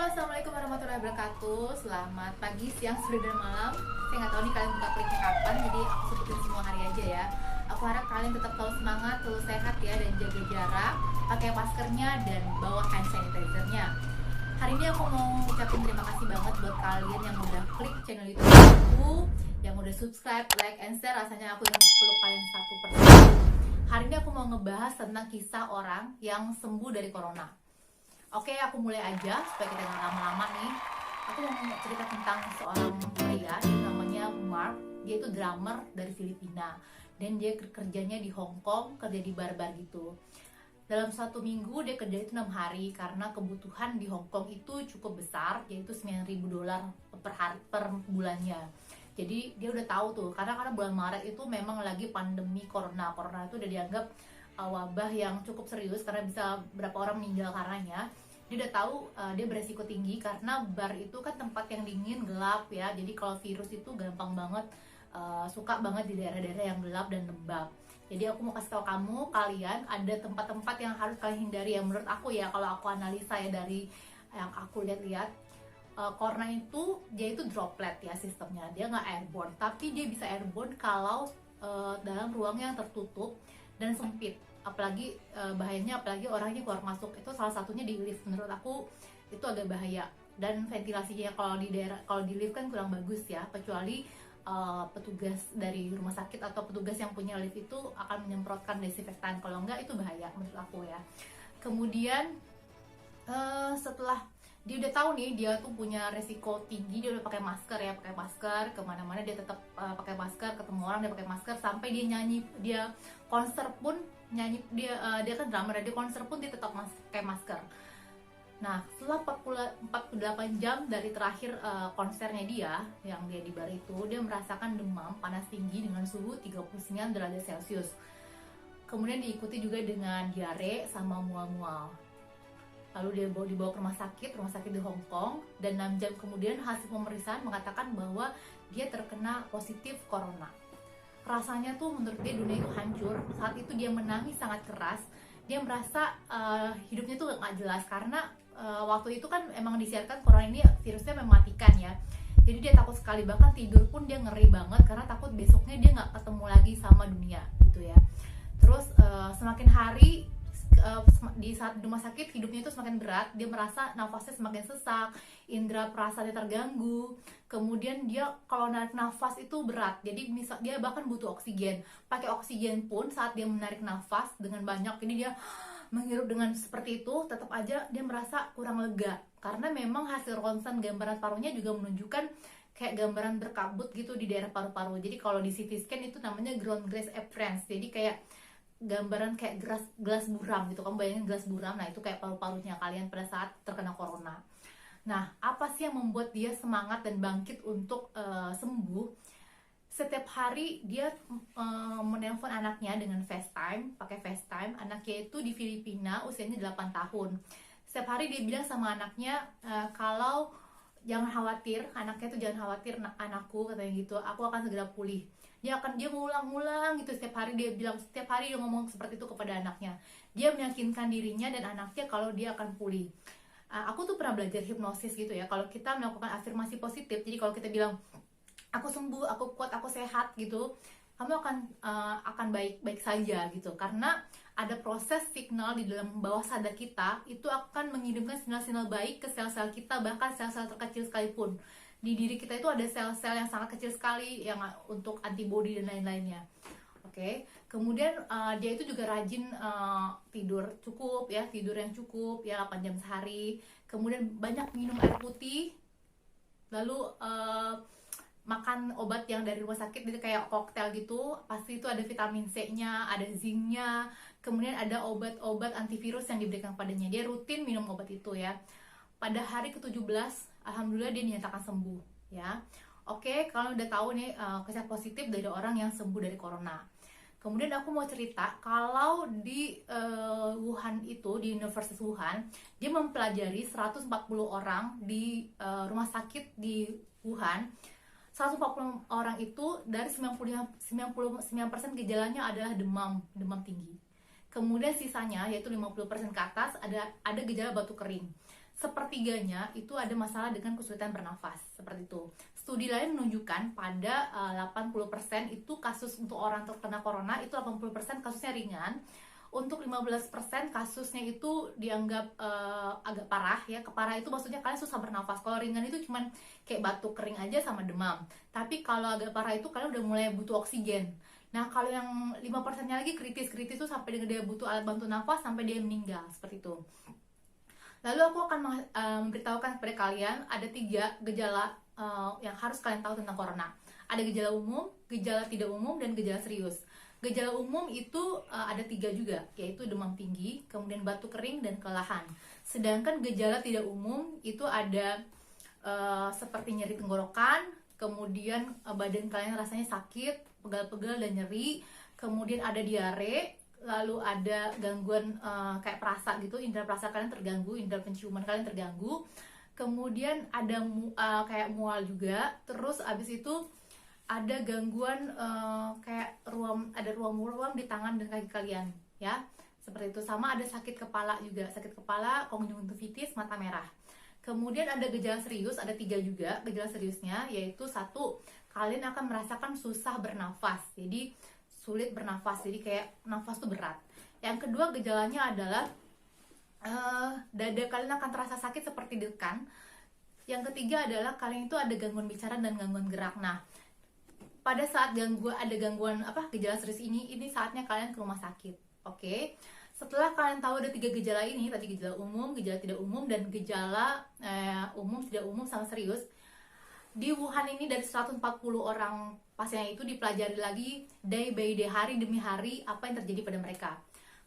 Assalamualaikum warahmatullahi wabarakatuh. Selamat pagi, siang, sore, dan malam. Saya nggak tahu nih kalian buka kliknya kapan, jadi aku sebutin semua hari aja ya. Aku harap kalian tetap selalu semangat, selalu sehat ya, dan jaga jarak, pakai maskernya, dan bawa hand sanitizer-nya. Hari ini aku mau ucapin terima kasih banget buat kalian yang udah klik channel YouTube aku, yang udah subscribe, like, and share. Rasanya aku ingin peluk kalian satu persatu. Hari ini aku mau ngebahas tentang kisah orang yang sembuh dari corona. Oke, aku mulai aja supaya kita nggak lama-lama nih. Aku mau cerita tentang seorang pria, dia namanya Mark. Dia itu drummer dari Filipina dan dia kerjanya di Hong Kong, kerja di bar-bar gitu. Dalam satu minggu dia kerja itu 6 hari karena kebutuhan di Hong Kong itu cukup besar, yaitu $9.000 per hari per bulannya. Jadi dia udah tahu tuh, karena bulan Maret itu memang lagi pandemi corona. Corona itu udah dianggap wabah yang cukup serius karena bisa berapa orang meninggal karenanya. Dia udah tahu dia beresiko tinggi karena bar itu kan tempat yang dingin, gelap ya. Jadi kalau virus itu gampang banget, suka banget di daerah-daerah yang gelap dan lembab. Jadi aku mau kasih tahu kalian ada tempat-tempat yang harus kalian hindari yang menurut aku ya, kalau aku analisa ya dari yang aku lihat-lihat. Corona itu dia itu droplet ya sistemnya, dia nggak airborne, tapi dia bisa airborne kalau dalam ruang yang tertutup dan sempit. Apalagi bahayanya apalagi orangnya keluar masuk, itu salah satunya di lift. Menurut aku itu agak bahaya, dan ventilasinya kalau di lift kan kurang bagus ya, kecuali petugas dari rumah sakit atau petugas yang punya lift itu akan menyemprotkan desinfektan. Kalau enggak itu bahaya menurut aku ya. Kemudian setelah dia udah tahu nih dia tuh punya resiko tinggi, dia udah pakai masker kemana-mana dia tetap pakai masker, ketemu orang dia pakai masker, sampai dia nyanyi, dia konser pun nyanyi, dia kan drummer, dia konser pun dia tetap pakai masker. Nah, setelah 48 jam dari terakhir konsernya dia yang dia di bar itu, dia merasakan demam panas tinggi dengan suhu 39 derajat Celcius. Kemudian diikuti juga dengan diare sama mual-mual. Lalu dia dibawa ke rumah sakit di Hong Kong, dan 6 jam kemudian hasil pemeriksaan mengatakan bahwa dia terkena positif corona. Rasanya tuh menurut dia dunia itu hancur. Saat itu dia menangis sangat keras. Dia merasa hidupnya tuh gak jelas karena waktu itu kan emang disiarkan corona ini virusnya mematikan ya. Jadi dia takut sekali, bahkan tidur pun dia ngeri banget karena takut besoknya dia gak ketemu lagi sama dunia gitu ya. Terus semakin hari di saat di rumah sakit hidupnya itu semakin berat, dia merasa nafasnya semakin sesak, indera perasaannya terganggu. Kemudian dia kalau narik nafas itu berat, jadi misal dia bahkan butuh oksigen, pakai oksigen pun saat dia menarik nafas dengan banyak, ini dia menghirup dengan seperti itu, tetap aja dia merasa kurang lega karena memang hasil ronsen gambaran parunya juga menunjukkan kayak gambaran berkabut gitu di daerah paru-paru. Jadi kalau di CT scan itu namanya ground glass appearance, jadi kayak gambaran kayak gelas buram gitu. Kamu bayangin gelas buram, nah itu kayak paru-parunya kalian pada saat terkena corona. Nah, apa sih yang membuat dia semangat dan bangkit untuk sembuh? Setiap hari dia menelpon anaknya dengan FaceTime, pakai FaceTime. Anaknya itu di Filipina, usianya 8 tahun. Setiap hari dia bilang sama anaknya, kalau jangan khawatir, anaknya tuh jangan khawatir anakku, katanya gitu, aku akan segera pulih. Dia ngulang-ngulang gitu setiap hari, dia bilang setiap hari dia ngomong seperti itu kepada anaknya. Dia meyakinkan dirinya dan anaknya kalau dia akan pulih. Aku tuh pernah belajar hipnosis gitu ya, kalau kita melakukan afirmasi positif, jadi kalau kita bilang aku sembuh, aku kuat, aku sehat gitu, kamu akan baik-baik saja gitu, karena ada proses signal di dalam bawah sadar kita itu akan mengirimkan sinyal-sinyal baik ke sel-sel kita, bahkan sel-sel terkecil sekalipun. Di diri kita itu ada sel-sel yang sangat kecil sekali yang untuk antibodi dan lain-lainnya. Oke. Kemudian dia itu juga rajin tidur cukup ya, tidur yang cukup ya, 8 jam sehari. Kemudian banyak minum air putih. Lalu makan obat yang dari rumah sakit, jadi kayak koktail gitu, pasti itu ada vitamin C-nya, ada zinc-nya, kemudian ada obat-obat antivirus yang diberikan padanya. Dia rutin minum obat itu ya. Pada hari ke-17, alhamdulillah dia dinyatakan sembuh ya. Oke, kalau udah tahu nih kisah positif dari orang yang sembuh dari corona. Kemudian aku mau cerita kalau di Wuhan itu, di Universitas Wuhan, dia mempelajari 140 orang di rumah sakit di Wuhan. 140 orang itu dari 99% gejalanya adalah demam tinggi. Kemudian sisanya yaitu 50% ke atas ada gejala batuk kering. sepertiganya itu ada masalah dengan kesulitan bernafas, seperti itu. Studi lain menunjukkan pada 80% itu kasus untuk orang terkena corona itu 80% kasusnya ringan. Untuk 15% kasusnya itu dianggap agak parah ya. Keparah itu maksudnya kalian susah bernafas. Kalau ringan itu cuman kayak batuk kering aja sama demam. Tapi kalau agak parah itu kalian udah mulai butuh oksigen. Nah, kalau yang 5%-nya lagi kritis itu sampai dia butuh alat bantu nafas sampai dia meninggal, seperti itu. Lalu aku akan memberitahukan kepada kalian ada 3 gejala yang harus kalian tahu tentang corona. Ada gejala umum, gejala tidak umum, dan gejala serius. Gejala umum itu ada 3 juga, yaitu demam tinggi, kemudian batuk kering, dan kelelahan. Sedangkan gejala tidak umum itu ada seperti nyeri tenggorokan, kemudian badan kalian rasanya sakit, pegal-pegal dan nyeri, kemudian ada diare, lalu ada gangguan kayak perasa gitu, indera perasa kalian terganggu, indera penciuman kalian terganggu, kemudian ada kayak mual juga, terus abis itu ada gangguan kayak ada ruam-ruam di tangan dan kaki kalian ya, seperti itu. Sama ada sakit kepala juga, sakit kepala, konjungtivitis, mata merah. Kemudian ada gejala serius, ada 3 juga gejala seriusnya, yaitu 1, kalian akan merasakan susah bernafas, jadi sulit bernafas, jadi kayak nafas tuh berat. Yang kedua gejalanya adalah dada kalian akan terasa sakit seperti dekan. Yang ketiga adalah kalian itu ada gangguan bicara dan gangguan gerak. Nah, pada saat ada gangguan gejala serius ini saatnya kalian ke rumah sakit. Oke. Setelah kalian tahu ada 3 gejala ini, tadi gejala umum, gejala tidak umum, dan gejala umum, tidak umum, sama serius. Di Wuhan ini dari 140 orang pasien itu dipelajari lagi day by day, hari demi hari, apa yang terjadi pada mereka.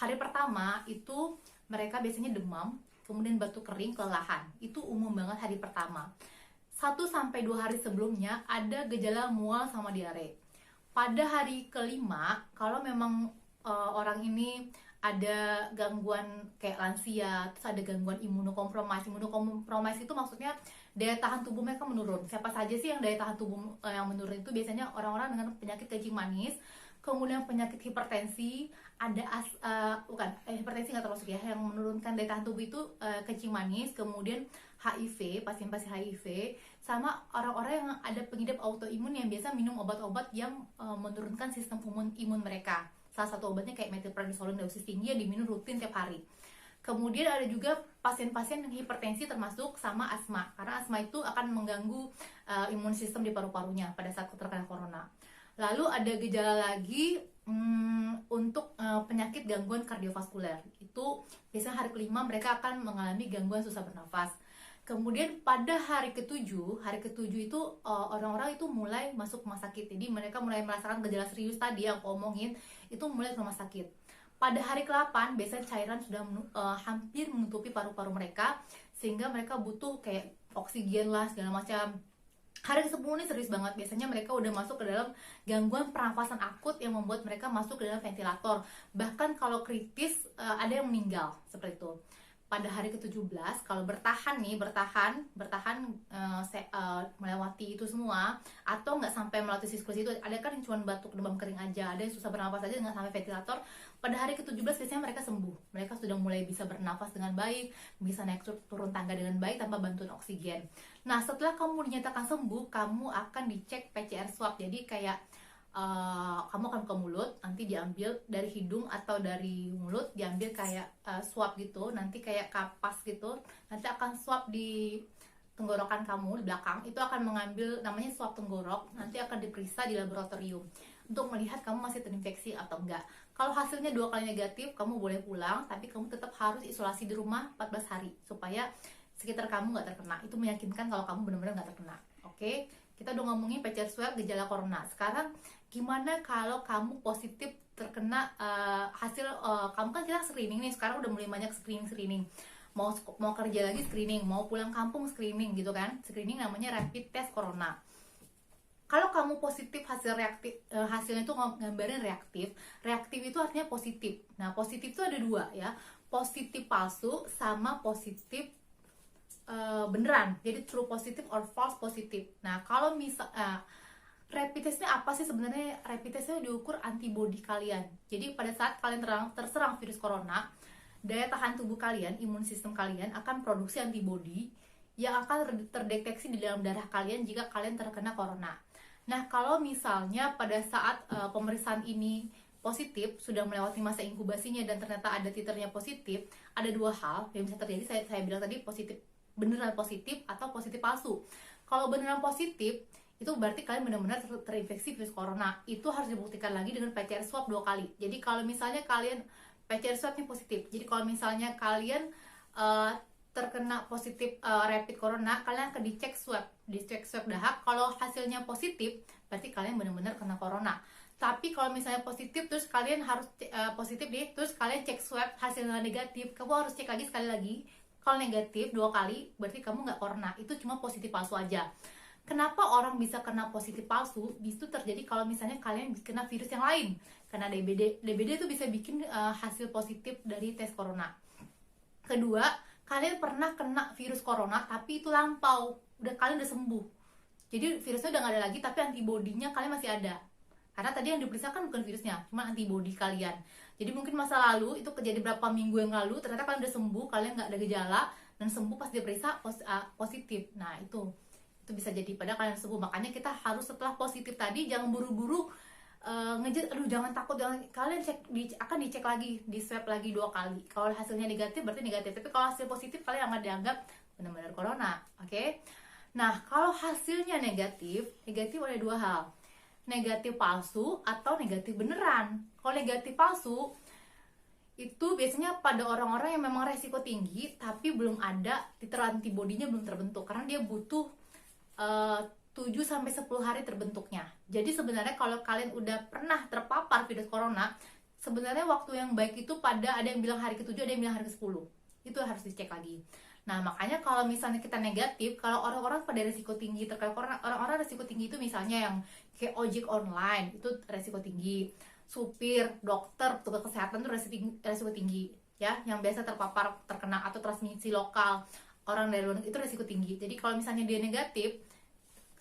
Hari pertama itu mereka biasanya demam, kemudian batuk kering, kelelahan. Itu umum banget hari pertama. 1-2 hari sebelumnya ada gejala mual sama diare. Pada hari kelima, kalau memang orang ini ada gangguan kayak lansia, terus ada gangguan imunokompromis. Imunokompromis itu maksudnya daya tahan tubuh mereka menurun. Siapa saja sih yang daya tahan tubuh yang menurun itu biasanya orang-orang dengan penyakit kencing manis, kemudian penyakit hipertensi, ada hipertensi nggak termasuk ya, yang menurunkan daya tahan tubuh itu kencing manis, kemudian HIV, pasien-pasien HIV, sama orang-orang yang ada pengidap autoimun yang biasa minum obat-obat yang menurunkan sistem imun mereka. Salah satu obatnya kayak methylprednisolone dosis tinggi yang diminum rutin tiap hari. Kemudian ada juga pasien-pasien yang hipertensi termasuk sama asma, karena asma itu akan mengganggu imun sistem di paru-parunya pada saat terkena corona. Lalu ada gejala lagi untuk penyakit gangguan kardiovaskuler. Itu biasanya hari kelima mereka akan mengalami gangguan susah bernafas. Kemudian pada hari ketujuh itu orang-orang itu mulai masuk rumah sakit. Jadi mereka mulai merasakan gejala serius tadi yang aku omongin, itu mulai ke rumah sakit. Pada hari ke-8 biasanya cairan sudah hampir menutupi paru-paru mereka, sehingga mereka butuh kayak oksigen lah segala macam. Hari ke-10 ini serius banget, biasanya mereka udah masuk ke dalam gangguan pernafasan akut yang membuat mereka masuk ke dalam ventilator. Bahkan kalau kritis ada yang meninggal, seperti itu. Pada hari ke-17 kalau bertahan melewati itu semua, atau nggak sampai melewati siklus itu, ada kan yang cuma batuk demam kering aja, ada yang susah bernafas aja nggak sampai ventilator. Pada hari ke-17 biasanya mereka sembuh, mereka sudah mulai bisa bernafas dengan baik, bisa naik turun tangga dengan baik tanpa bantuan oksigen. Nah, setelah kamu dinyatakan sembuh, kamu akan dicek PCR swab. Jadi kayak kamu akan ke mulut, nanti diambil dari hidung atau dari mulut, diambil kayak swab gitu, nanti kayak kapas gitu, nanti akan swab di tenggorokan kamu di belakang, itu akan mengambil namanya swab tenggorok, nanti akan diperiksa di laboratorium untuk melihat kamu masih terinfeksi atau enggak. Kalau hasilnya 2 kali negatif, kamu boleh pulang, tapi kamu tetap harus isolasi di rumah 14 hari supaya sekitar kamu nggak terkena. Itu meyakinkan kalau kamu benar-benar nggak terkena. Oke? Kita udah ngomongin PCR swab gejala corona. Sekarang gimana kalau kamu positif terkena hasil kamu kan kita screening nih, sekarang udah mulai banyak screening. Mau kerja lagi screening, mau pulang kampung screening gitu kan. Screening namanya rapid test corona. Kalau kamu positif hasilnya itu gambarin reaktif. Reaktif itu artinya positif. Nah, positif itu ada 2 ya. Positif palsu sama positif beneran, jadi true positive or false positive. Nah, kalau rapid testnya apa sih sebenarnya? Rapid testnya diukur antibody kalian. Jadi pada saat kalian terserang virus corona, daya tahan tubuh kalian, imun sistem kalian akan produksi antibodi yang akan terdeteksi di dalam darah kalian jika kalian terkena corona. Nah, kalau misalnya pada saat pemeriksaan ini positif, sudah melewati masa inkubasinya dan ternyata ada titernya positif, ada dua hal yang bisa terjadi. Saya bilang tadi positif, beneran positif atau positif palsu. Kalau beneran positif, itu berarti kalian benar-benar terinfeksi virus corona. Itu harus dibuktikan lagi dengan PCR swab 2 kali. Jadi kalau misalnya kalian PCR swabnya positif, jadi kalau misalnya kalian terkena positif rapid corona, kalian akan dicek swab dahak. Kalau hasilnya positif, berarti kalian benar-benar kena corona. Tapi kalau misalnya positif, terus kalian harus positif nih, terus kalian cek swab hasilnya negatif, kamu harus cek lagi sekali lagi. Kalau negatif 2 kali, berarti kamu nggak corona. Itu cuma positif palsu aja. Kenapa orang bisa kena positif palsu? Itu terjadi kalau misalnya kalian kena virus yang lain. Karena DBD itu bisa bikin hasil positif dari tes corona. Kedua, kalian pernah kena virus corona tapi itu lampau, kalian udah sembuh. Jadi virusnya udah gak ada lagi, tapi antibodinya kalian masih ada. Karena tadi yang diperiksa kan bukan virusnya, cuma antibodi kalian. Jadi mungkin masa lalu itu kejadian berapa minggu yang lalu, ternyata kalian udah sembuh, kalian gak ada gejala, dan sembuh pas diperiksa positif. Nah itu bisa jadi pada kalian sembuh. Makanya kita harus setelah positif tadi jangan buru-buru jangan takut, kalian akan dicek lagi, di swab lagi 2 kali. Kalau hasilnya negatif berarti negatif, tapi kalau hasil positif kalian akan dianggap benar-benar corona. Oke? Nah, kalau hasilnya negatif ada 2 hal, negatif palsu atau negatif beneran. Kalau negatif palsu itu biasanya pada orang-orang yang memang resiko tinggi tapi belum ada titer antibodinya, belum terbentuk, karena dia butuh 7-10 hari terbentuknya. Jadi sebenarnya kalau kalian udah pernah terpapar virus corona, sebenarnya waktu yang baik itu ada yang bilang hari ke-7, ada yang bilang hari ke-10. Itu harus dicek lagi. Nah, makanya kalau misalnya kita negatif, kalau orang-orang pada resiko tinggi terkait corona, orang-orang resiko tinggi itu misalnya yang kayak ojek online, itu resiko tinggi. Supir, dokter, petugas kesehatan itu resiko tinggi. Ya, yang biasa terkena atau transmisi lokal, orang dari luar itu resiko tinggi. Jadi kalau misalnya dia negatif,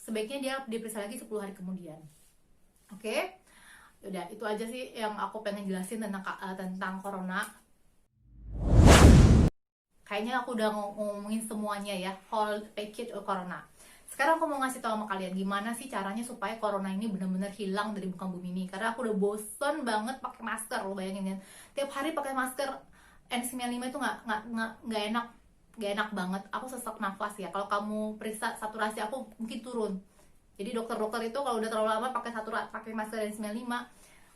sebaiknya dia diperiksa lagi 10 hari kemudian. Oke? Udah, itu aja sih yang aku pengen jelasin tentang corona. Kayaknya aku udah ngomongin semuanya ya, whole package corona. Sekarang aku mau ngasih tahu sama kalian gimana sih caranya supaya corona ini benar-benar hilang dari muka bumi ini. Karena aku udah bosen banget pakai masker, lo bayangin kan? Tiap hari pakai masker N95 itu nggak enak. Gak enak banget, aku sesak nafas ya. Kalau kamu periksa saturasi aku mungkin turun. Jadi dokter-dokter itu kalau udah terlalu lama pakai masker N95,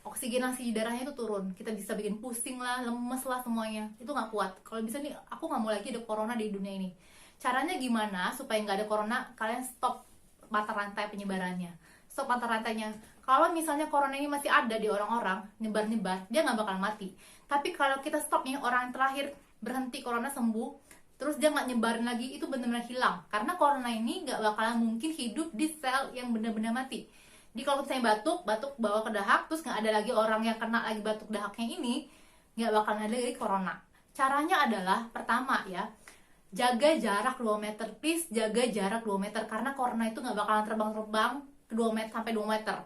oksigenasi darahnya itu turun. Kita bisa bikin pusing lah, lemes lah semuanya. Itu nggak kuat. Kalau bisa nih, aku nggak mau lagi ada corona di dunia ini. Caranya gimana supaya nggak ada corona? Kalian stop mata rantai penyebarannya. Stop mata rantainya. Kalau misalnya corona ini masih ada di orang-orang, nyebar-nyebar, dia nggak bakal mati. Tapi kalau kita stop nih, orang yang terakhir berhenti corona sembuh, terus dia nggak nyebarin lagi, itu benar-benar hilang. Karena corona ini nggak bakalan mungkin hidup di sel yang benar-benar mati. Jadi kalau misalnya batuk bawa ke dahak, terus nggak ada lagi orang yang kena lagi batuk dahaknya ini, nggak bakalan ada lagi corona. Caranya adalah, pertama ya, jaga jarak 2 meter, please jaga jarak 2 meter, karena corona itu nggak bakalan terbang ke 2 meter sampai 2 meter.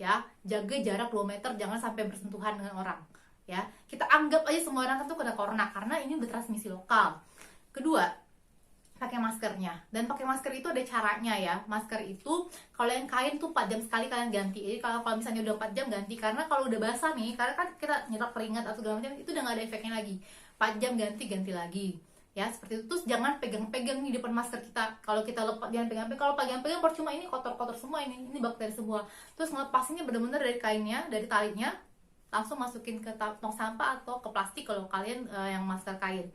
Ya, jaga jarak 2 meter, jangan sampai bersentuhan dengan orang. Ya, kita anggap aja semua orang itu kena corona, karena ini bertransmisi lokal. Kedua, pakai maskernya. Dan pakai masker itu ada caranya ya. Masker itu kalau yang kain tuh 4 jam sekali kalian ganti. Jadi kalau misalnya udah 4 jam ganti, karena kalau udah basah nih, karena kan kita nyerap keringat atau segala macam, itu udah gak ada efeknya lagi. 4 jam ganti lagi. Ya, seperti itu. Terus jangan pegang-pegang nih depan masker kita. Kalau kita lepas, jangan pegang-pegang. Kalau pegang-pegang percuma, ini kotor-kotor semua, ini bakteri semua. Terus ngelepasinnya bener-bener dari kainnya, dari talinya, langsung masukin ke tong sampah atau ke plastik kalau kalian yang masker kain.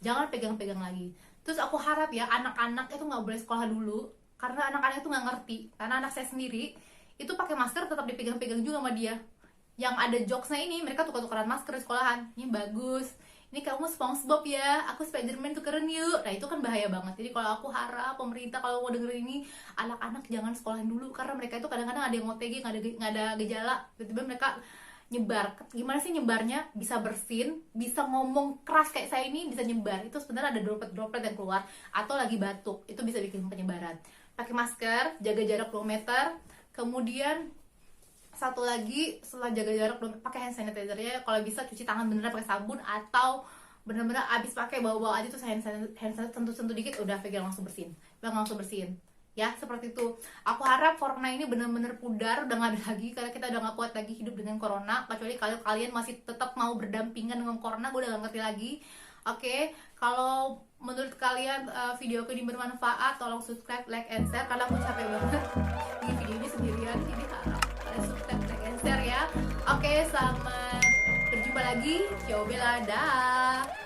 Jangan pegang-pegang lagi. Terus aku harap ya, anak-anak itu nggak boleh sekolah dulu, karena anak-anak itu nggak ngerti. Karena anak saya sendiri itu pakai masker tetap dipegang-pegang juga sama dia. Yang ada jokesnya ini, mereka tukar-tukaran masker di sekolahan. Ini bagus, ini kamu SpongeBob ya, aku Spiderman, tukeran yuk. Nah itu kan bahaya banget. Jadi kalau aku harap pemerintah kalau mau dengerin ini, anak-anak jangan sekolahin dulu, karena mereka itu kadang-kadang ada yang OTG, nggak ada gejala, tiba-tiba mereka nyebar. Gimana sih nyebarnya? Bisa bersin, bisa ngomong keras kayak saya ini, bisa nyebar. Itu sebenarnya ada droplet yang keluar, atau lagi batuk, itu bisa bikin penyebaran. Pakai masker, jaga jarak 2 meter. Kemudian satu lagi, setelah jaga jarak pakai hand sanitizer ya. Kalau bisa cuci tangan beneran pakai sabun, atau bener-bener abis pakai bawa-bawa aja tuh hand sanitizer sentuh-sentuh dikit udah pegang langsung bersihin ya, seperti itu. Aku harap corona ini bener-bener pudar, udah gak ada lagi, karena kita udah gak kuat lagi hidup dengan corona. Kecuali kalau kalian masih tetap mau berdampingan dengan corona, gue udah gak ngerti lagi. Oke, kalau menurut kalian video aku ini bermanfaat, tolong subscribe, like, and share, karena aku capek banget di video ini sendirian. Jadi harap kalian subscribe, like, and share ya. Oke, selamat berjumpa lagi. Ciao Bella, dah.